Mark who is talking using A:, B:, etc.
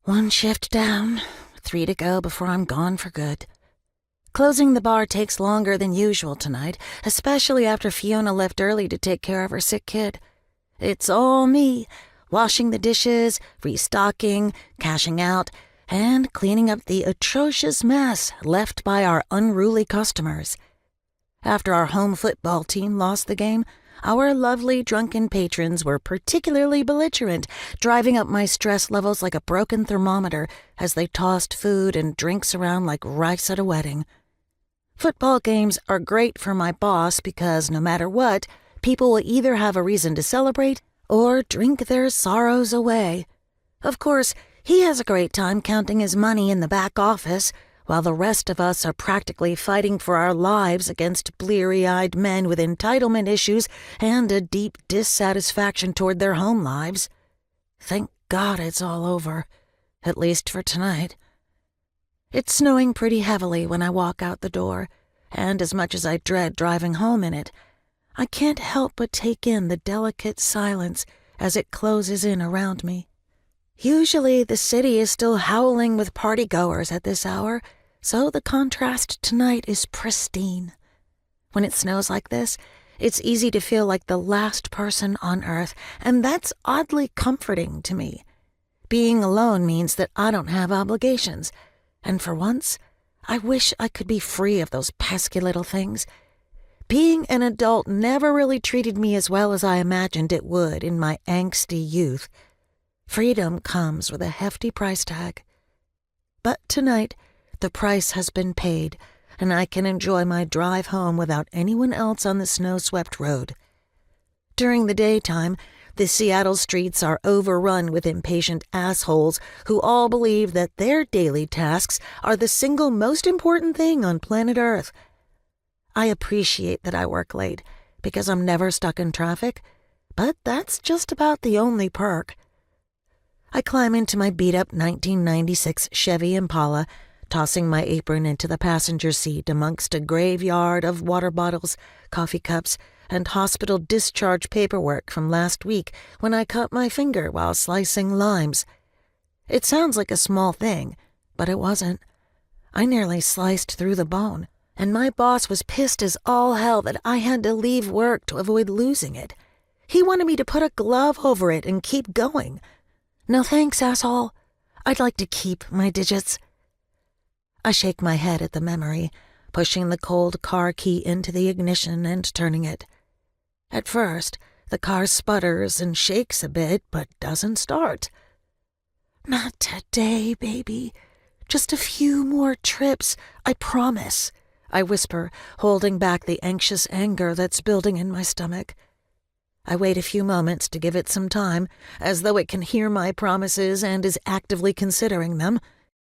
A: One shift down, 3 to go before I'm gone for good. Closing the bar takes longer than usual tonight, especially after Fiona left early to take care of her sick kid. It's all me, washing the dishes, restocking, cashing out, and cleaning up the atrocious mess left by our unruly customers. After our home football team lost the game, our lovely drunken patrons were particularly belligerent, driving up my stress levels like a broken thermometer as they tossed food and drinks around like rice at a wedding. Football games are great for my boss because no matter what, people will either have a reason to celebrate or drink their sorrows away. Of course, he has a great time counting his money in the back office, while the rest of us are practically fighting for our lives against bleary-eyed men with entitlement issues and a deep dissatisfaction toward their home lives. Thank God it's all over, at least for tonight. It's snowing pretty heavily when I walk out the door, and as much as I dread driving home in it, I can't help but take in the delicate silence as it closes in around me. Usually the city is still howling with partygoers at this hour, so the contrast tonight is pristine. When it snows like this, it's easy to feel like the last person on earth, and that's oddly comforting to me. Being alone means that I don't have obligations, and for once, I wish I could be free of those pesky little things. Being an adult never really treated me as well as I imagined it would in my angsty youth. Freedom comes with a hefty price tag. But tonight, the price has been paid, and I can enjoy my drive home without anyone else on the snow-swept road. During the daytime, the Seattle streets are overrun with impatient assholes who all believe that their daily tasks are the single most important thing on planet Earth. I appreciate that I work late, because I'm never stuck in traffic, but that's just about the only perk. I climb into my beat-up 1996 Chevy Impala, tossing my apron into the passenger seat amongst a graveyard of water bottles, coffee cups, and hospital discharge paperwork from last week when I cut my finger while slicing limes. It sounds like a small thing, but it wasn't. I nearly sliced through the bone, and my boss was pissed as all hell that I had to leave work to avoid losing it. He wanted me to put a glove over it and keep going. No thanks, asshole. I'd like to keep my digits. I shake my head at the memory, pushing the cold car key into the ignition and turning it. At first, the car sputters and shakes a bit, but doesn't start. Not today, baby. Just a few more trips, I promise, I whisper, holding back the anxious anger that's building in my stomach. I wait a few moments to give it some time, as though it can hear my promises and is actively considering them.